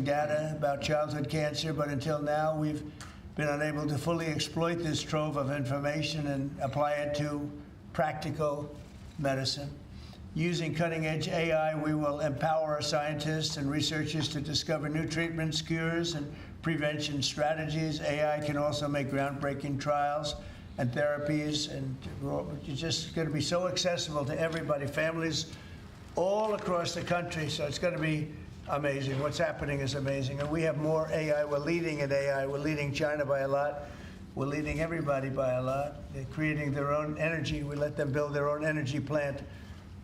promising data about childhood cancer, but until now we've been unable to fully exploit this trove of information and apply it to practical medicine. Using cutting-edge AI, we will empower our scientists and researchers to discover new treatments, cures, and prevention strategies. AI can also make groundbreaking trials and therapies, and it's just going to be so accessible to everybody, families all across the country. So it's going to be amazing. What's happening is amazing. And we have more AI. We're leading in AI. We're leading China by a lot. We're leading everybody by a lot. They're creating their own energy. We let them build their own energy plant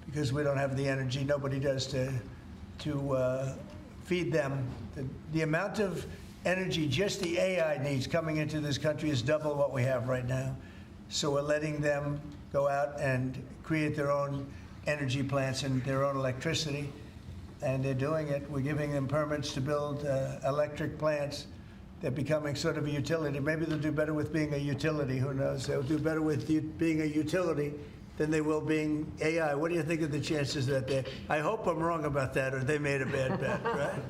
because we don't have the energy. Nobody does to feed them. The amount of energy just the AI needs coming into this country is double what we have right now. So we're letting them go out and create their own energy plants and their own electricity, and they're doing it. We're giving them permits to build electric plants. They're becoming sort of a utility. Maybe they'll do better with being a utility. Who knows? They'll do better with being a utility than they will being AI. What do you think of the chances that I hope I'm wrong about that, or they made a bad bet, right?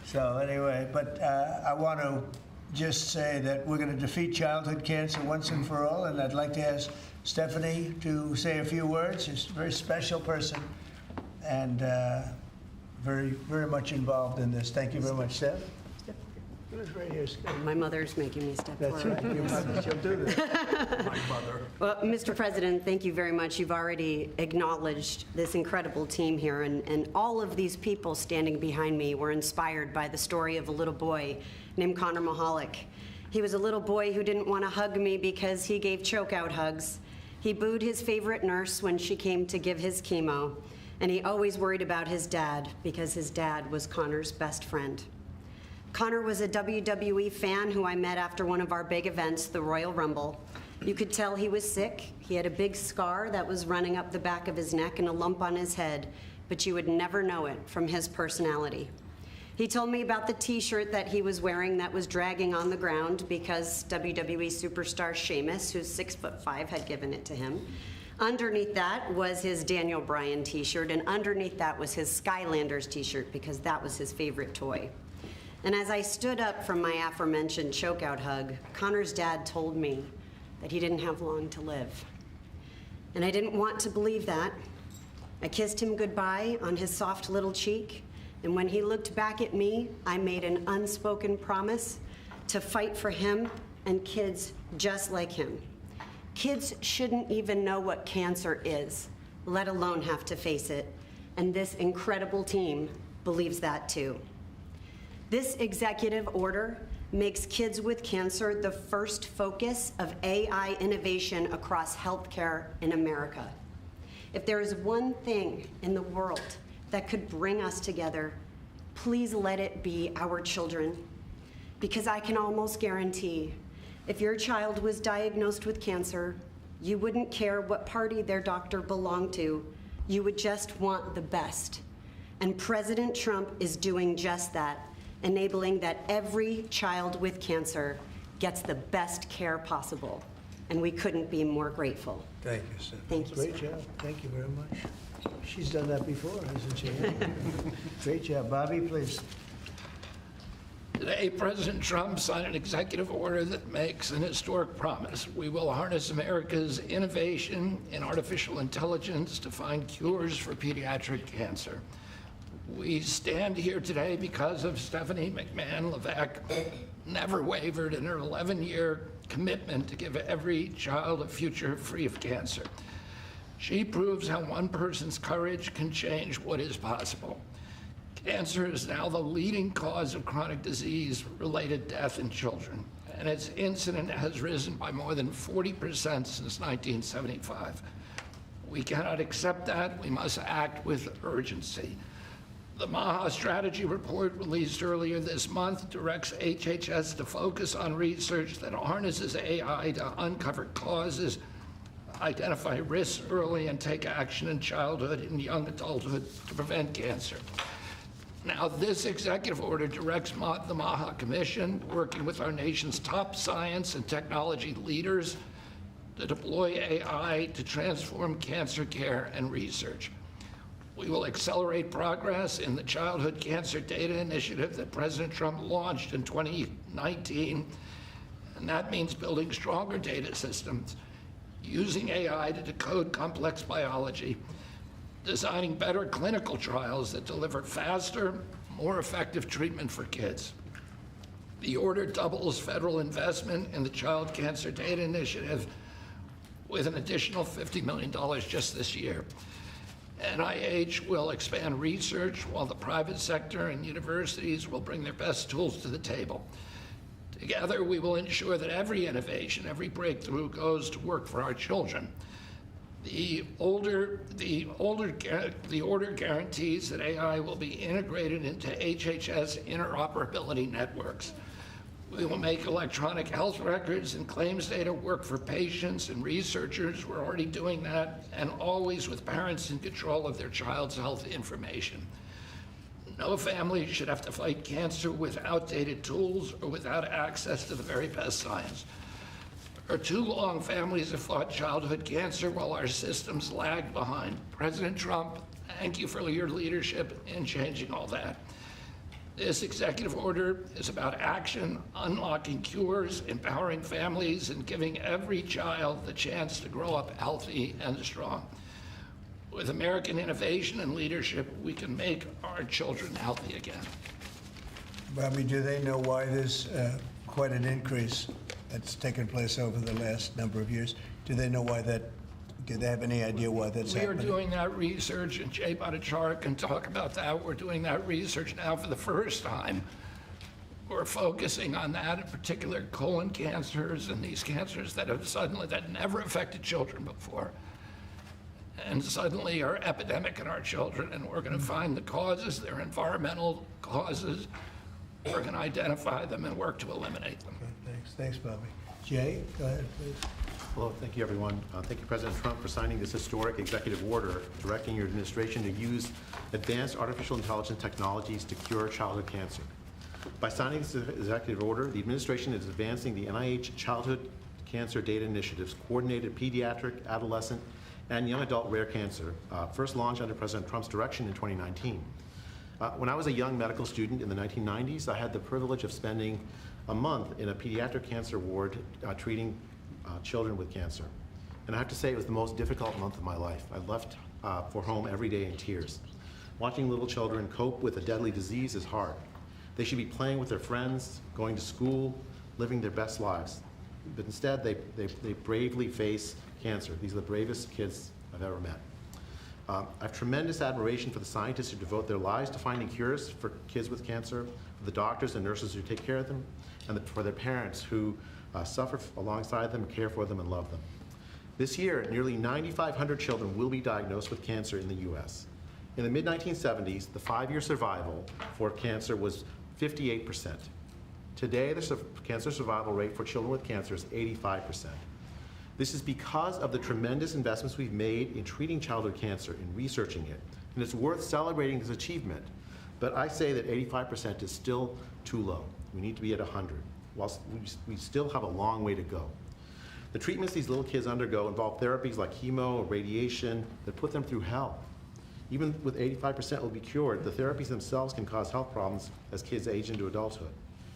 So anyway, but I want to just say that we're going to defeat childhood cancer once and for all, and I'd like to ask Stephanie to say a few words. She's a very special person and very, very much involved in this. Thank you very much, Steph. Right here. My mother's making me step forward. That's right. Your mother, she'll do this. My mother. Well, Mr. President, thank you very much. You've already acknowledged this incredible team here, and all of these people standing behind me were inspired by the story of a little boy named Connor Mahalik. He was a little boy who didn't want to hug me because he gave choke-out hugs. He booed his favorite nurse when she came to give his chemo, and he always worried about his dad because his dad was Connor's best friend. Connor was a WWE fan who I met after one of our big events, the Royal Rumble. You could tell he was sick. He had a big scar that was running up the back of his neck and a lump on his head, but you would never know it from his personality. He told me about the t-shirt that he was wearing that was dragging on the ground because WWE superstar Sheamus, who's 6'5", had given it to him. Underneath that was his Daniel Bryan t-shirt, and underneath that was his Skylanders t-shirt because that was his favorite toy. And as I stood up from my aforementioned chokeout hug, Connor's dad told me that he didn't have long to live. And I didn't want to believe that. I kissed him goodbye on his soft little cheek, and when he looked back at me, I made an unspoken promise to fight for him and kids just like him. Kids shouldn't even know what cancer is, let alone have to face it. And this incredible team believes that too. This executive order makes kids with cancer the first focus of AI innovation across healthcare in America. If there is one thing in the world that could bring us together, please let it be our children. Because I can almost guarantee, if your child was diagnosed with cancer, you wouldn't care what party their doctor belonged to. You would just want the best. And President Trump is doing just that, enabling that every child with cancer gets the best care possible. And we couldn't be more grateful. Thank you, sir. Thank you, Great sir. job. Thank you very much. She's done that before, hasn't she? Great job. Bobby, please. Today, President Trump signed an executive order that makes an historic promise. We will harness America's innovation in artificial intelligence to find cures for pediatric cancer. We stand here today because of Stephanie McMahon Levesque never wavered in her 11-year commitment to give every child a future free of cancer. She proves how one person's courage can change what is possible. Cancer is now the leading cause of chronic disease-related death in children, and its incidence has risen by more than 40% since 1975. We cannot accept that. We must act with urgency. The MAHA strategy report released earlier this month directs HHS to focus on research that harnesses AI to uncover causes, identify risks early, and take action in childhood and young adulthood to prevent cancer. Now, this executive order directs the MAHA Commission, working with our nation's top science and technology leaders, to deploy AI to transform cancer care and research. We will accelerate progress in the Childhood Cancer Data Initiative that President Trump launched in 2019, and that means building stronger data systems, using AI to decode complex biology, designing better clinical trials that deliver faster, more effective treatment for kids. The order doubles federal investment in the Child Cancer Data Initiative with an additional $50 million just this year. NIH will expand research while the private sector and universities will bring their best tools to the table. Together, we will ensure that every innovation, every breakthrough goes to work for our children. The order guarantees that AI will be integrated into HHS interoperability networks. We will make electronic health records and claims data work for patients and researchers. We're already doing that, and always with parents in control of their child's health information. No family should have to fight cancer with outdated tools or without access to the very best science. For too long, families have fought childhood cancer while our systems lag behind. President Trump, thank you for your leadership in changing all that. This executive order is about action, unlocking cures, empowering families, and giving every child the chance to grow up healthy and strong. With American innovation and leadership, we can make our children healthy again. Bobby, do they know why there's quite an increase that's taken place over the last number of years? Do they know why that? Do they have any idea why that's happening? We are doing that research, and Jay Bhattacharya can talk about that. We're doing that research now for the first time. We're focusing on that, in particular colon cancers and these cancers that never affected children before, and suddenly are epidemic in our children, and we're going to find the causes. They're environmental causes. We're going to identify them and work to eliminate them. Okay, thanks. Thanks, Bobby. Jay, go ahead, please. Hello, thank you, everyone. Thank you, President Trump, for signing this historic executive order directing your administration to use advanced artificial intelligence technologies to cure childhood cancer. By signing this executive order, the administration is advancing the NIH Childhood Cancer Data Initiative's coordinated pediatric, adolescent, and young adult rare cancer, first launched under President Trump's direction in 2019. When I was a young medical student in the 1990s, I had the privilege of spending a month in a pediatric cancer ward treating children with cancer. And I have to say it was the most difficult month of my life. I left for home every day in tears. Watching little children cope with a deadly disease is hard. They should be playing with their friends, going to school, living their best lives. But instead, they bravely face cancer. These are the bravest kids I've ever met. I have tremendous admiration for the scientists who devote their lives to finding cures for kids with cancer, for the doctors and nurses who take care of them, and for their parents who suffer alongside them, care for them, and love them. This year, nearly 9,500 children will be diagnosed with cancer in the U.S. In the mid-1970s, the 5-year survival for cancer was 58%. Today, the cancer survival rate for children with cancer is 85%. This is because of the tremendous investments we've made in treating childhood cancer, in researching it. And it's worth celebrating this achievement. But I say that 85% is still too low. We need to be at 100. Whilst we still have a long way to go. The treatments these little kids undergo involve therapies like chemo, radiation, that put them through hell. Even with 85% will be cured, the therapies themselves can cause health problems as kids age into adulthood.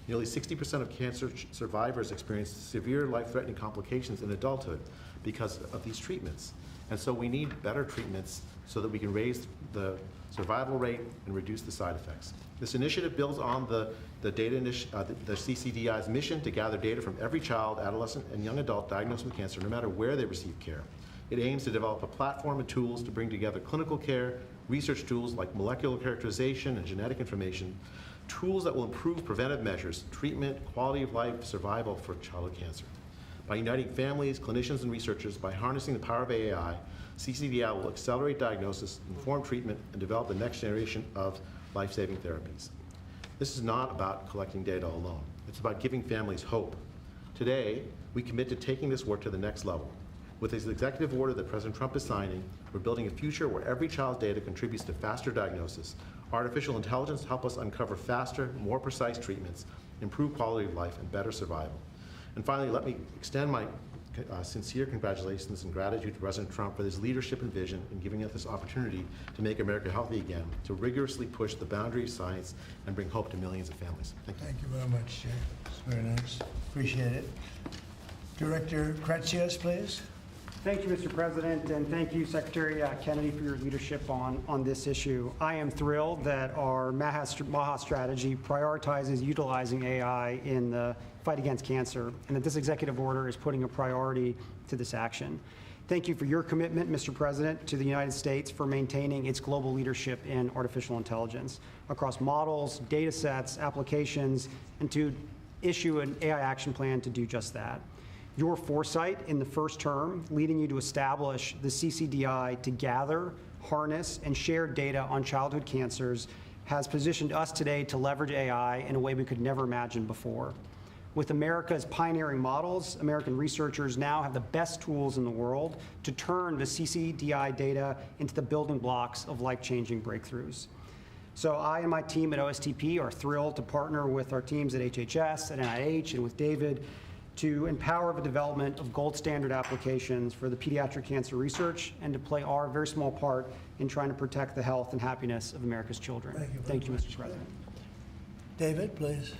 Nearly 60% of cancer survivors experience severe life-threatening complications in adulthood because of these treatments. And so we need better treatments so that we can raise the survival rate and reduce the side effects. This initiative builds on the CCDI's mission to gather data from every child, adolescent, and young adult diagnosed with cancer, no matter where they receive care. It aims to develop a platform and tools to bring together clinical care, research tools like molecular characterization and genetic information, tools that will improve preventive measures, treatment, quality of life, survival for childhood cancer. By uniting families, clinicians, and researchers, by harnessing the power of AI, CCDI will accelerate diagnosis, inform treatment, and develop the next generation of life-saving therapies. This is not about collecting data alone. It's about giving families hope. Today, we commit to taking this work to the next level. With this executive order that President Trump is signing, we're building a future where every child's data contributes to faster diagnosis. Artificial intelligence help us uncover faster, more precise treatments, improve quality of life, and better survival. And finally, let me extend my sincere congratulations and gratitude to President Trump for his leadership and vision in giving us this opportunity to make America healthy again, to rigorously push the boundaries of science and bring hope to millions of families. Thank you. Thank you very much, Chair. It's very nice. Appreciate it. Director Kratsios, please. Thank you, Mr. President, and thank you, Secretary Kennedy, for your leadership on this issue. I am thrilled that our MAHA strategy prioritizes utilizing AI in the fight against cancer, and that this executive order is putting a priority to this action. Thank you for your commitment, Mr. President, to the United States for maintaining its global leadership in artificial intelligence across models, data sets, applications, and to issue an AI action plan to do just that. Your foresight in the first term, leading you to establish the CCDI to gather, harness, and share data on childhood cancers, has positioned us today to leverage AI in a way we could never imagine before. With America's pioneering models, American researchers now have the best tools in the world to turn the CCDI data into the building blocks of life-changing breakthroughs. So I and my team at OSTP are thrilled to partner with our teams at HHS, at NIH, and with David to empower the development of gold standard applications for the pediatric cancer research and to play our very small part in trying to protect the health and happiness of America's children. Thank you, Mr. President. David, please.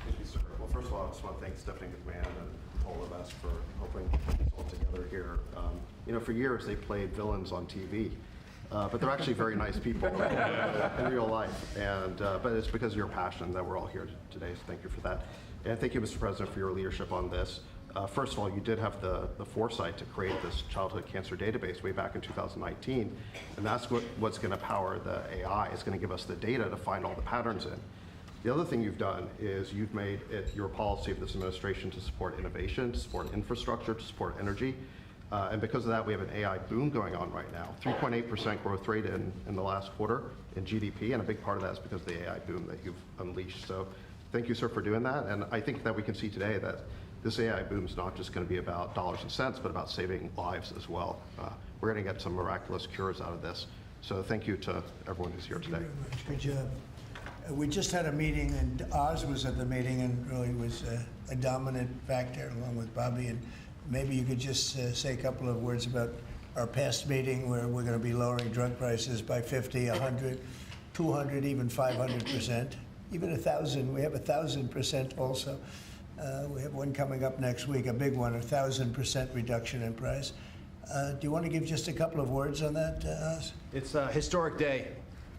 Thank you, sir. Well, first of all, I just want to thank Stephanie McMahon and all of us for helping put this all together here. You know, for years they played villains on TV, but they're actually very nice people in real life. And but it's because of your passion that we're all here today. So thank you for that. And thank you, Mr. President, for your leadership on this. First of all, you did have the foresight to create this childhood cancer database way back in 2019, and that's what's going to power the AI. It's going to give us the data to find all the patterns in. The other thing you've done is you've made it your policy of this administration to support innovation, to support infrastructure, to support energy. And because of that, we have an AI boom going on right now. 3.8% growth rate in the last quarter in GDP, and a big part of that is because of the AI boom that you've unleashed. So thank you, sir, for doing that. And I think that we can see today that this AI boom is not just going to be about dollars and cents, but about saving lives as well. We're going to get some miraculous cures out of this. So thank you to everyone who's here today. Good job. We just had a meeting, and Oz was at the meeting and really was a dominant factor along with Bobby. And maybe you could just say a couple of words about our past meeting where we're going to be lowering drug prices by 50, 100, 200, even 500%, even 1,000. We have 1,000% also. We have one coming up next week, a big one, 1,000% reduction in price. Do you want to give just a couple of words on that, Oz? It's a historic day.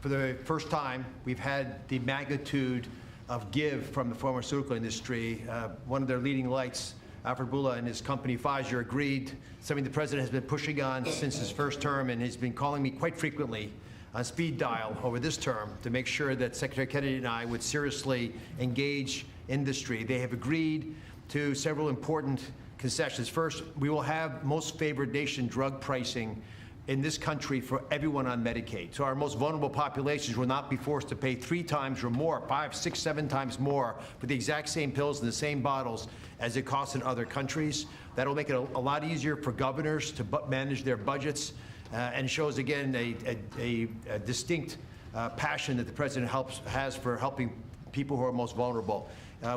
For the first time, we've had the magnitude of give from the pharmaceutical industry. One of their leading lights, Alfred Boula and his company Pfizer, agreed, something the president has been pushing on since his first term, and he's been calling me quite frequently on speed dial over this term to make sure that Secretary Kennedy and I would seriously engage industry. They have agreed to several important concessions. First, we will have most favored nation drug pricing in this country for everyone on Medicaid. So our most vulnerable populations will not be forced to pay 3 times or more, 5, 6, 7 times more for the exact same pills in the same bottles as it costs in other countries. That'll make it a lot easier for governors to manage their budgets and shows, again, a distinct passion that the president has for helping people who are most vulnerable.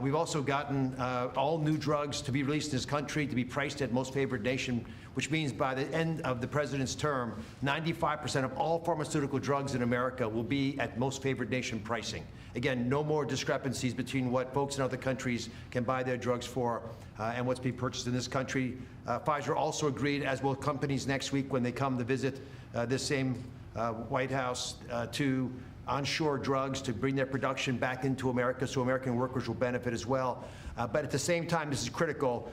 We've also gotten all new drugs to be released in this country to be priced at most favored nation, which means by the end of the president's term, 95% of all pharmaceutical drugs in America will be at most favored nation pricing. Again, no more discrepancies between what folks in other countries can buy their drugs for and what's being purchased in this country. Pfizer also agreed, as will companies next week when they come to visit this same White House, to onshore drugs to bring their production back into America so American workers will benefit as well. But at the same time, this is critical.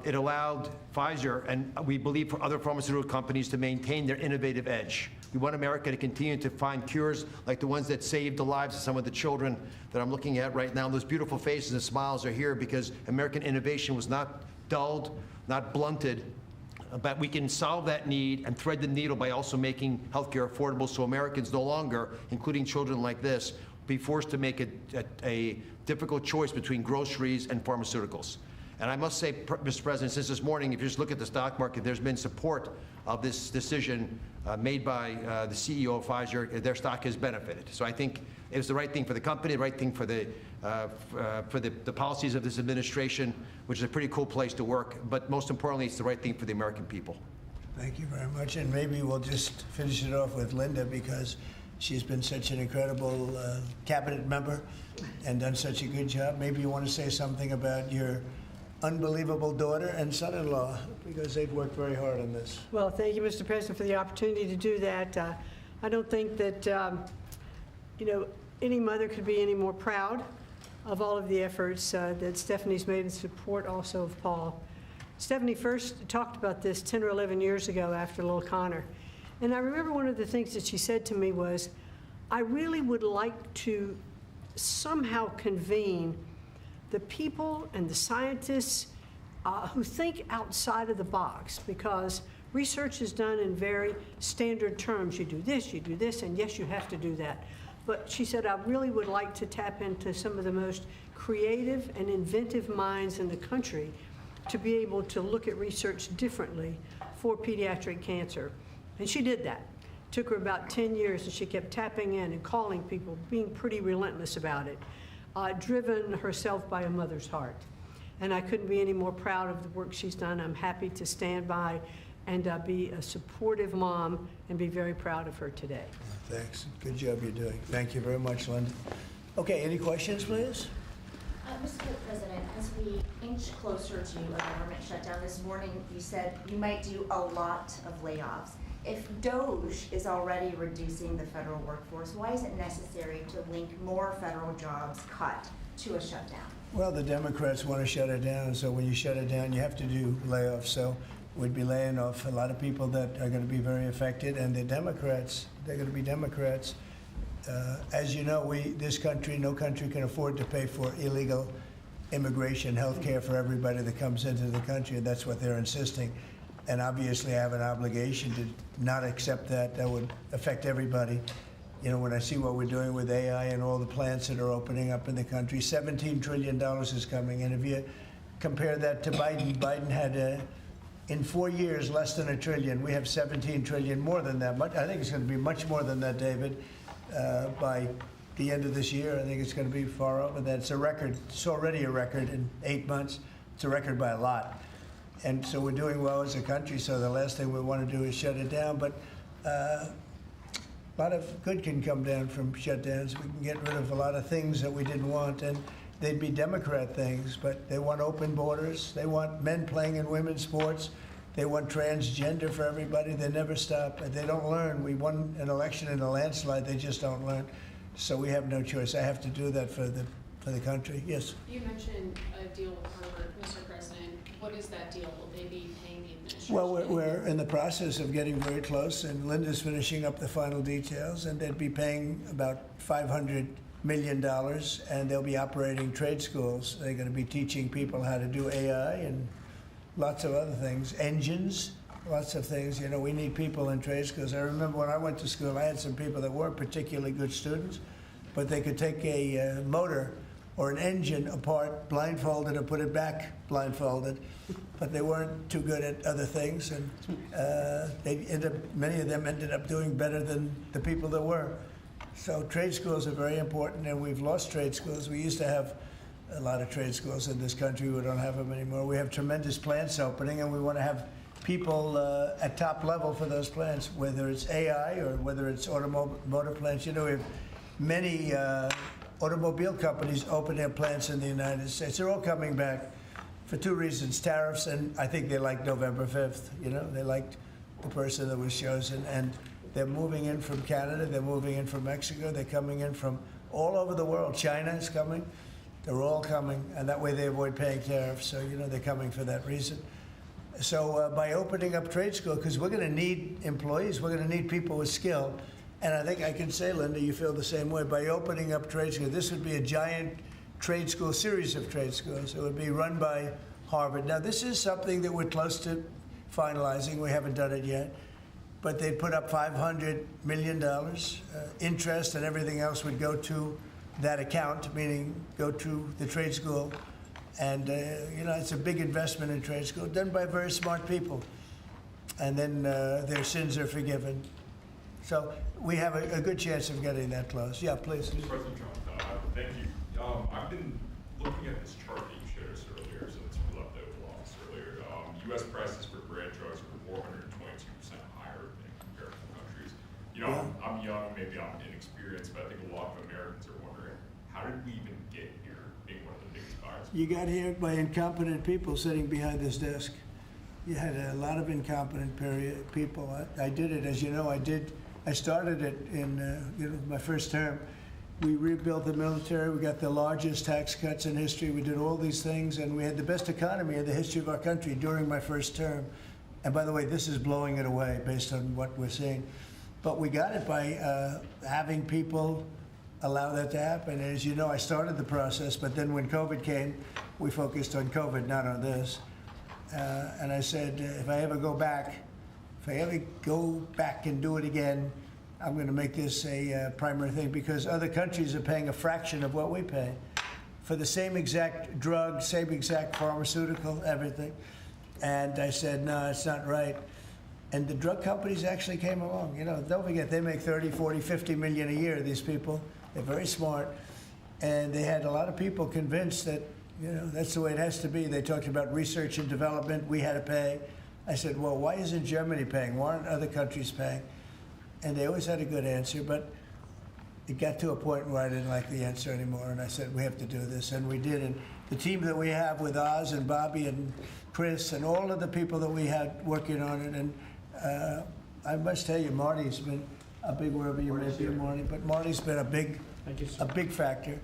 It allowed Pfizer, and we believe for other pharmaceutical companies, to maintain their innovative edge. We want America to continue to find cures like the ones that saved the lives of some of the children that I'm looking at right now. Those beautiful faces and smiles are here because American innovation was not dulled, not blunted, but we can solve that need and thread the needle by also making healthcare affordable so Americans no longer, including children like this, be forced to make a difficult choice between groceries and pharmaceuticals. And I must say, Mr. President, since this morning, if you just look at the stock market, there's been support of this decision made by the CEO of Pfizer. Their stock has benefited. So I think it was the right thing for the company, the right thing for the policies of this administration, which is a pretty cool place to work. But most importantly, it's the right thing for the American people. Thank you very much. And maybe we'll just finish it off with Linda, because she's been such an incredible cabinet member and done such a good job. Maybe you want to say something about your unbelievable daughter and son-in-law, because they've worked very hard on this. Well, thank you, Mr. President, for the opportunity to do that. I don't think that, any mother could be any more proud of all of the efforts that Stephanie's made in support also of Paul. Stephanie first talked about this 10 or 11 years ago after Lil Connor. And I remember one of the things that she said to me was, I really would like to somehow convene the people and the scientists who think outside of the box, because research is done in very standard terms. You do this, and yes, you have to do that. But she said, I really would like to tap into some of the most creative and inventive minds in the country to be able to look at research differently for pediatric cancer. And she did that. It took her about 10 years, and she kept tapping in and calling people, being pretty relentless about it, driven herself by a mother's heart. And I couldn't be any more proud of the work she's done. I'm happy to stand by and be a supportive mom and be very proud of her today. Thanks. Good job you're doing. Thank you very much, Linda. Okay, any questions, please? Mr. President, as we inch closer to a government shutdown this morning, you said you might do a lot of layoffs. If DOGE is already reducing the federal workforce, why is it necessary to link more federal jobs cut to a shutdown? Well, the Democrats want to shut it down, so when you shut it down, you have to do layoffs. So we'd be laying off a lot of people that are going to be very affected, and the Democrats, they're going to be Democrats. As you know, this country, no country can afford to pay for illegal immigration, health care for everybody that comes into the country, and that's what they're insisting. And obviously, I have an obligation to not accept that. That would affect everybody. You know, when I see what we're doing with AI and all the plants that are opening up in the country, $17 trillion is coming. And if you compare that to Biden, Biden had, in 4 years, less than $1 trillion. We have 17 trillion, more than that. I think it's going to be much more than that, David. By the end of this year, I think it's going to be far over that. It's a record. It's already a record in 8 months. It's a record by a lot. And so we're doing well as a country, so the last thing we want to do is shut it down. But a lot of good can come down from shutdowns. We can get rid of a lot of things that we didn't want, and they'd be Democrat things, but they want open borders. They want men playing in women's sports. They want transgender for everybody. They never stop. They don't learn. We won an election in a landslide. They just don't learn. So we have no choice. I have to do that for the country. Yes? You mentioned a deal with Harvard, Mr. President. What is that deal? Will they be paying the administration? Well, we're in the process of getting very close, and Linda's finishing up the final details, and they'd be paying about $500 million, and they'll be operating trade schools. They're going to be teaching people how to do AI and lots of other things, engines, lots of things. You know, we need people in trade schools. I remember when I went to school, I had some people that weren't particularly good students, but they could take a motor or an engine apart blindfolded and put it back blindfolded, but they weren't too good at other things, and many of them ended up doing better than the people that were. So trade schools are very important, and we've lost trade schools. We used to have a lot of trade schools in this country. We don't have them anymore. We have tremendous plants opening, and we want to have people at top level for those plants, whether it's AI or whether it's automotive plants. You know, we have many automobile companies open their plants in the United States. They're all coming back for two reasons: tariffs, and I think they liked November 5th. You know, they liked the person that was chosen, and they're moving in from Canada, they're moving in from Mexico, they're coming in from all over the world. China is coming. They're all coming, and that way they avoid paying tariffs. So, you know, they're coming for that reason. So by opening up trade school, because we're going to need employees, we're going to need people with skill. And I think I can say, Linda, you feel the same way. By opening up trade school, this would be a giant trade school, series of trade schools. It would be run by Harvard. Now, this is something that we're close to finalizing. We haven't done it yet. But they'd put up $500 million. Interest and everything else would go to that account, meaning go to the trade school And, it's a big investment in trade school, done by very smart people. And then their sins are forgiven. So we have a good chance of getting that close. Yeah, please. Mr. President Trump, thank you. I've been looking at this chart that you showed us earlier, so it's leftover loss earlier. U.S. prices for brand drugs were 422% higher than comparable countries. I'm young, maybe I'm inexperienced, but I think a lot of Americans are wondering, how did we even get here being one of the biggest buyers? You got here by incompetent people sitting behind this desk. You had a lot of incompetent people. I did it, as you know, I started it in my first term. We rebuilt the military. We got the largest tax cuts in history. We did all these things, and we had the best economy in the history of our country during my first term. And by the way, this is blowing it away based on what we're seeing. But we got it by having people allow that to happen. And as you know, I started the process, but then when COVID came, we focused on COVID, not on this. And I said, if I ever go back and do it again, I'm going to make this a primary thing, because other countries are paying a fraction of what we pay for the same exact drug, same exact pharmaceutical, everything. And I said, no, it's not right. And the drug companies actually came along. Don't forget, they make 30, 40, 50 million a year, these people. They're very smart. And they had a lot of people convinced that, that's the way it has to be. They talked about research and development. We had to pay. I said, well, why isn't Germany paying? Why aren't other countries paying? And they always had a good answer, but it got to a point where I didn't like the answer anymore, and I said, we have to do this, and we did. And the team that we have with Oz and Bobby and Chris and all of the people that we had working on it, and I must tell you, Marty's been a big, wherever you may be, Marty, but Marty's been a big factor.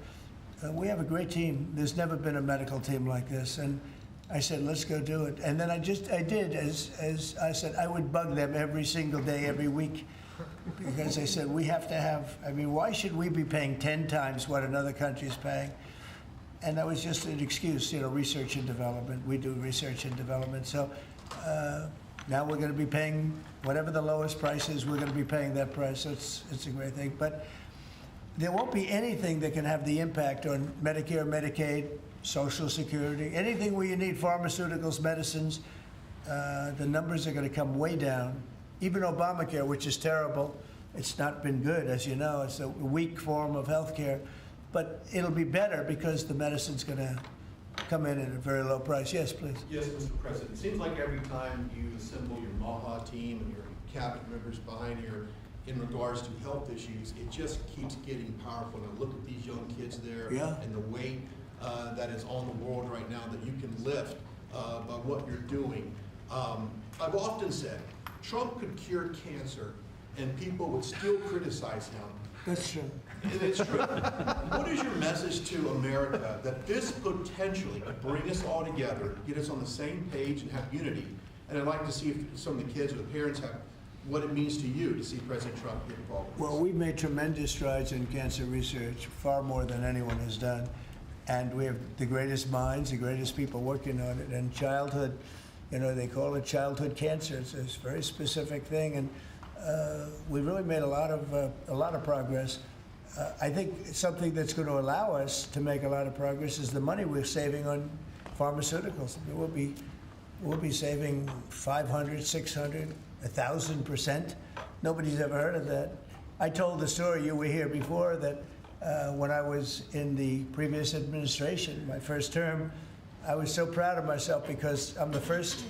We have a great team. There's never been a medical team like this, and I said, let's go do it. And then I did, as I said, I would bug them every single day, every week, because I said, we have to have, why should we be paying 10 times what another country's paying? And that was just an excuse, research and development. We do research and development. So now we're going to be paying whatever the lowest price is, we're going to be paying that price. So it's a great thing. But there won't be anything that can have the impact on Medicare, Medicaid, Social Security, anything where you need pharmaceuticals, medicines. The numbers are going to come way down. Even Obamacare, which is terrible, it's not been good, as you know. It's a weak form of health care. But it'll be better because the medicine's going to come in at a very low price. Yes, please. Yes, Mr. President. It seems like every time you assemble your MAHA team and your cabinet members behind you in regards to health issues, it just keeps getting powerful. And I look at these young kids there and the weight that is on the world right now that you can lift by what you're doing. I've often said, Trump could cure cancer and people would still criticize him. That's true. And it's true. What is your message to America that this potentially could bring us all together, get us on the same page and have unity? And I'd like to see if some of the kids or the parents have what it means to you to see President Trump get involved with this. Well, we've made tremendous strides in cancer research, far more than anyone has done. And we have the greatest minds, the greatest people working on it. And childhood, they call it childhood cancer. It's a very specific thing. And we've really made a lot of progress. I think something that's going to allow us to make a lot of progress is the money we're saving on pharmaceuticals. We'll be saving 500, 600, 1,000%. Nobody's ever heard of that. I told the story, you were here before, that when I was in the previous administration, my first term, I was so proud of myself because I'm the first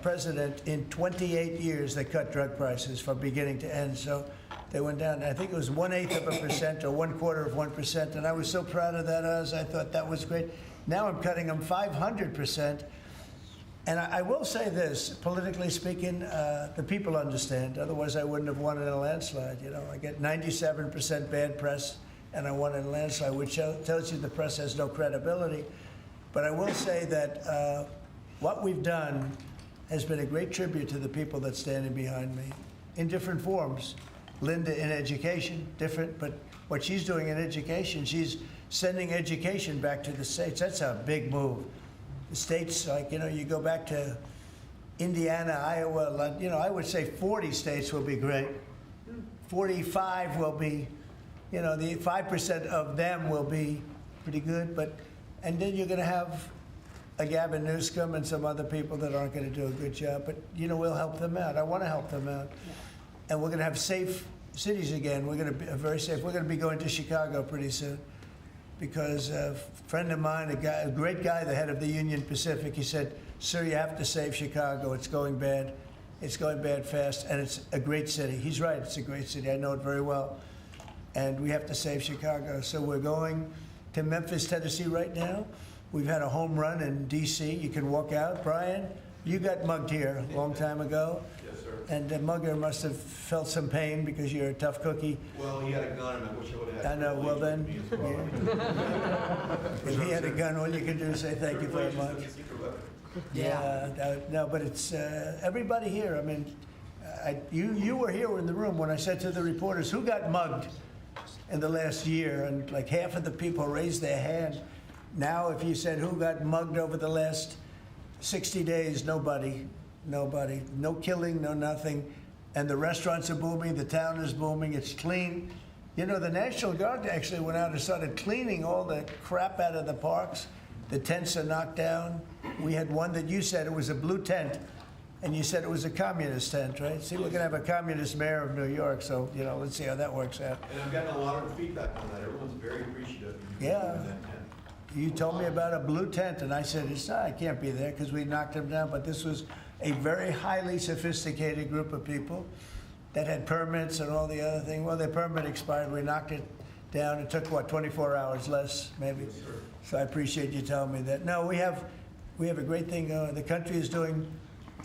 president in 28 years that cut drug prices from beginning to end. So they went down, I think it was 1/8% or 1/4%, and I was so proud of that. I thought that was great. Now I'm cutting them 500%. And I will say this, politically speaking, the people understand. Otherwise, I wouldn't have won in a landslide. I get 97% bad press, and I won in a landslide, which tells you the press has no credibility. But I will say that what we've done has been a great tribute to the people that's standing behind me in different forms. Linda in education, different, but what she's doing in education, she's sending education back to the states. That's a big move. The states, you go back to Indiana, Iowa, I would say 40 states will be great. 45 will be, the 5% of them will be pretty good, but And then you're going to have a Gavin Newsom and some other people that aren't going to do a good job. But, we'll help them out. I want to help them out. And we're going to have safe cities again. We're going to be very safe. We're going to be going to Chicago pretty soon. Because a friend of mine, a great guy, the head of the Union Pacific, he said, "Sir, you have to save Chicago. It's going bad. It's going bad fast, and it's a great city." He's right. It's a great city. I know it very well. And we have to save Chicago. So we're going to Memphis, Tennessee right now. We've had a home run in D.C. You can walk out. Brian, you got mugged here a long time ago. Yes, sir. And the mugger must have felt some pain because you're a tough cookie. Well, he had a gun, and I wish I would have had. I know, well then, if he had a gun, all you can do is say thank you very much. Yeah, no, but it's, everybody here, I mean, you were here in the room when I said to the reporters, who got mugged in the last year? And like half of the people raised their hand. Now, if you said who got mugged over the last 60 days, nobody. No killing, no nothing. And the restaurants are booming, the town is booming, it's clean. The National Guard actually went out and started cleaning all the crap out of the parks. The tents are knocked down. We had one that you said it was a blue tent, and you said it was a communist tent, right? See, we're going to have a communist mayor of New York, so, let's see how that works out. And I've gotten a lot of feedback on that. Everyone's very appreciative of you Yeah. doing that tent. You told me about a blue tent, and I said, I can't be there because we knocked them down, but this was a very highly sophisticated group of people that had permits and all the other thing. Well, their permit expired. We knocked it down. It took, 24 hours less, maybe? Yes, sir. So I appreciate you telling me that. No, we have a great thing going. The country is doing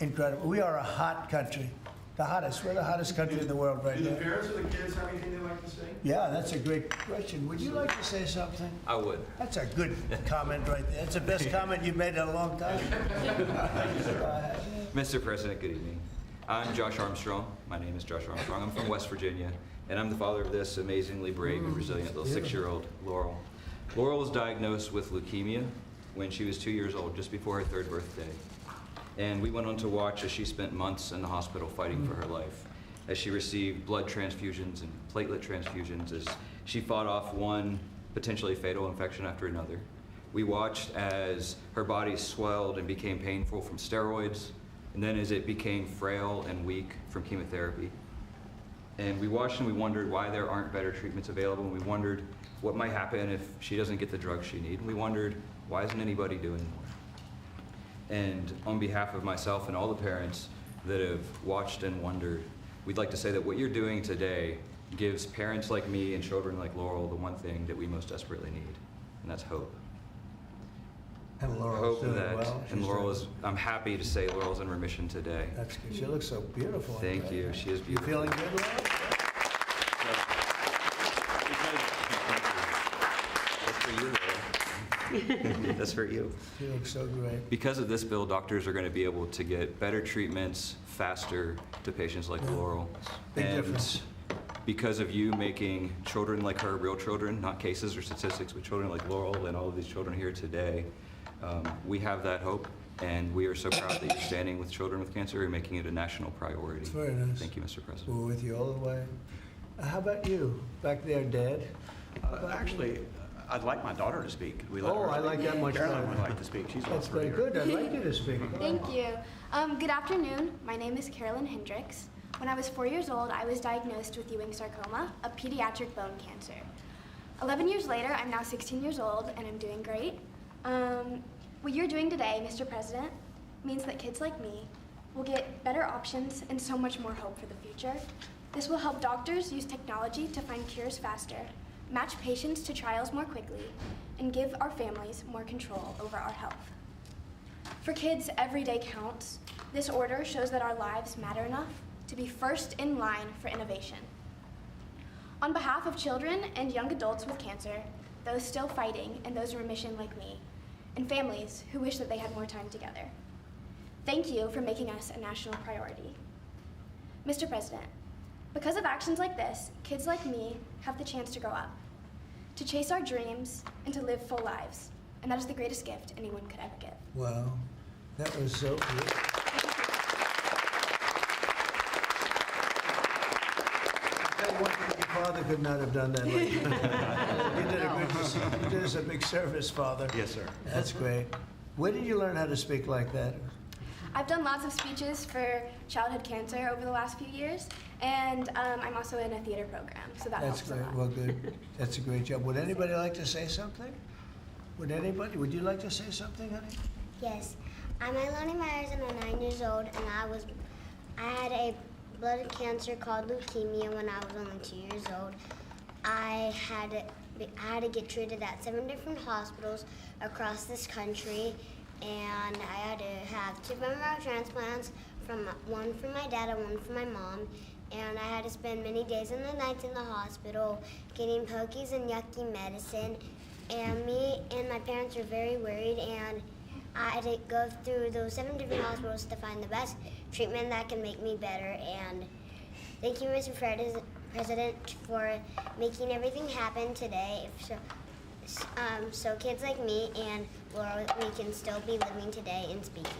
incredible. We are a hot country. The hottest. We're the hottest country in the world right Do the now. parents or the kids have anything they'd like to say? Yeah, that's a great question. Would you like to say something? I would. That's a good comment right there. That's the best comment you've made in a long time. Mr. President, good evening. I'm Josh Armstrong. My name is Josh Armstrong. I'm from West Virginia, and I'm the father of this amazingly brave and resilient little 6-year-old, Laurel. Laurel was diagnosed with leukemia when she was 2 years old, just before her 3rd birthday. And we went on to watch as she spent months in the hospital fighting for her life, as she received blood transfusions and platelet transfusions, as she fought off one potentially fatal infection after another. We watched as her body swelled and became painful from steroids, and then as it became frail and weak from chemotherapy. And we watched and we wondered why there aren't better treatments available, and we wondered what might happen if she doesn't get the drugs she needs, and we wondered why isn't anybody doing more? And on behalf of myself and all the parents that have watched and wondered, we'd like to say that what you're doing today gives parents like me and children like Laurel the one thing that we most desperately need, and that's hope. And Laurel's Hope doing that, well. and She's Laurel doing- is, I'm happy to say Laurel's in remission today. That's good. She looks so beautiful. Thank you, she is You beautiful. feeling good, Laurel? That's for you, Laurel. That's for you. She looks so great. Because of this bill, doctors are going to be able to get better treatments faster to patients like Laurel. Big And difference. because of you making children like her real children, not cases or statistics, but children like Laurel and all of these children here today, we have that hope, and we are so proud that you're standing with children with cancer and making it a national priority. It's very nice. Thank you, Mr. President. We're with you all the way. How about you? Back there, Dad? Actually, I'd like my daughter to speak. Could we let Oh, her I speak? like that much Carolyn better. would like to speak. She's That's lost very her good. I'd like you to speak. Thank you. Good afternoon. My name is Carolyn Hendricks. When I was 4 years old, I was diagnosed with Ewing sarcoma, a pediatric bone cancer. 11 years later, I'm now 16 years old, and I'm doing great. What you're doing today, Mr. President, means that kids like me will get better options and so much more hope for the future. This will help doctors use technology to find cures faster, match patients to trials more quickly, and give our families more control over our health. For kids, every day counts. This order shows that our lives matter enough to be first in line for innovation. On behalf of children and young adults with cancer, those still fighting and those in remission like me, and families who wish that they had more time together, thank you for making us a national priority. Mr. President, because of actions like this, kids like me have the chance to grow up, to chase our dreams, and to live full lives. And that is the greatest gift anyone could ever give. Wow, that was so good. Your father could not have done that like that. You did us a big service, Father. Yes, sir. That's great. Where did you learn how to speak like that? I've done lots of speeches for childhood cancer over the last few years, and I'm also in a theater program, so that That's helps a great. lot. Well, good. That's a great job. Would anybody like to say something? Would anybody? Would you like to say something, honey? Yes. I'm Ilani Myers and I'm 9 years old, and I had a blood cancer called leukemia when I was only 2 years old. I had to get treated at 7 different hospitals across this country, and I had to have 2 bone marrow transplants, one for my dad and one for my mom. And I had to spend many days and the nights in the hospital getting pokies and yucky medicine. And me and my parents were very worried, and I had to go through those 7 different hospitals to find the best treatment that can make me better. And thank you, Mr. President, for making everything happen today. So kids like me and Laura, we can still be living today and speaking.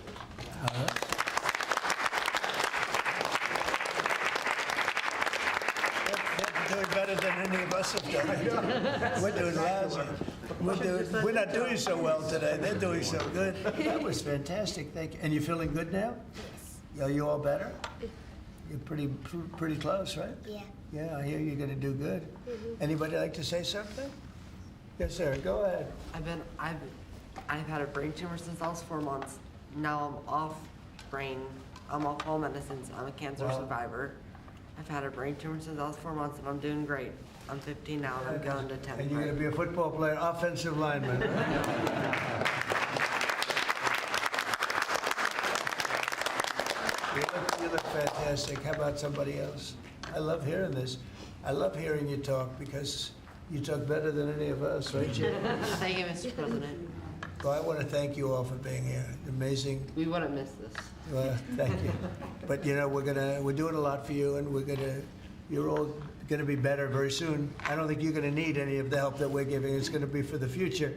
They're doing better than any of us have done. We're doing lousy. We're not doing so well today. They're doing so good. That was fantastic. Thank you. And you're feeling good now? Yes. Are you all better? You're pretty close, right? Yeah. Yeah, I hear you're going to do good. Anybody like to say something? Yes, sir. Go ahead. I've had a brain tumor since I was 4 months. Now I'm off all medicines. I'm a cancer survivor. I've had a brain tumor since I was 4 months, and I'm doing great. I'm 15 now, and I'm going to 10th And you're going to be a football player, offensive lineman. You look fantastic. How about somebody else? I love hearing this. I love hearing you talk because you talk better than any of us, right, Jim? Thank you, Mr. President. Well, I want to thank you all for being here. Amazing. We wouldn't miss this. Well, thank you. But you know, we're doing a lot for you, and you're all gonna be better very soon. I don't think you're gonna need any of the help that we're giving. It's gonna be for the future.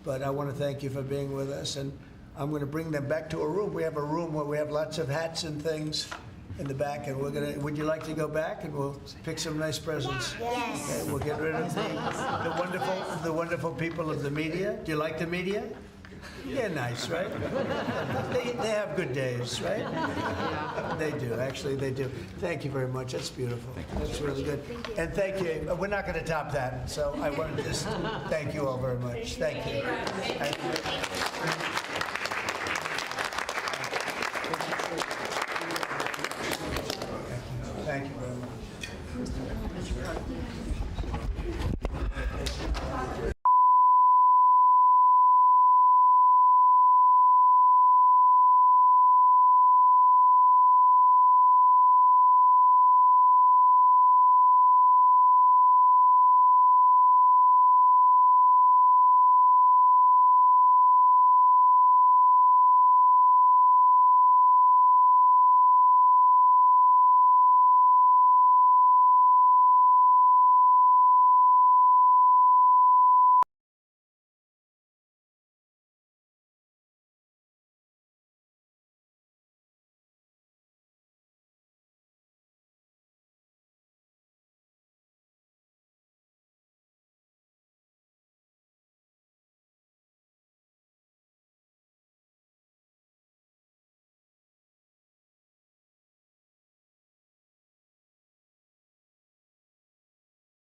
But I want to thank you for being with us, and I'm gonna bring them back to a room. We have a room where we have lots of hats and things in the back, and would you like to go back and we'll pick some nice presents? Yes. Okay, we'll get rid of the wonderful people of the media. Do you like the media? They're nice, right? They have good days, right? They do, actually, they do. Thank you very much. That's beautiful. That's really good. And thank you. We're not going to top that, so I want to just thank you all very much. Thank you. Thank you.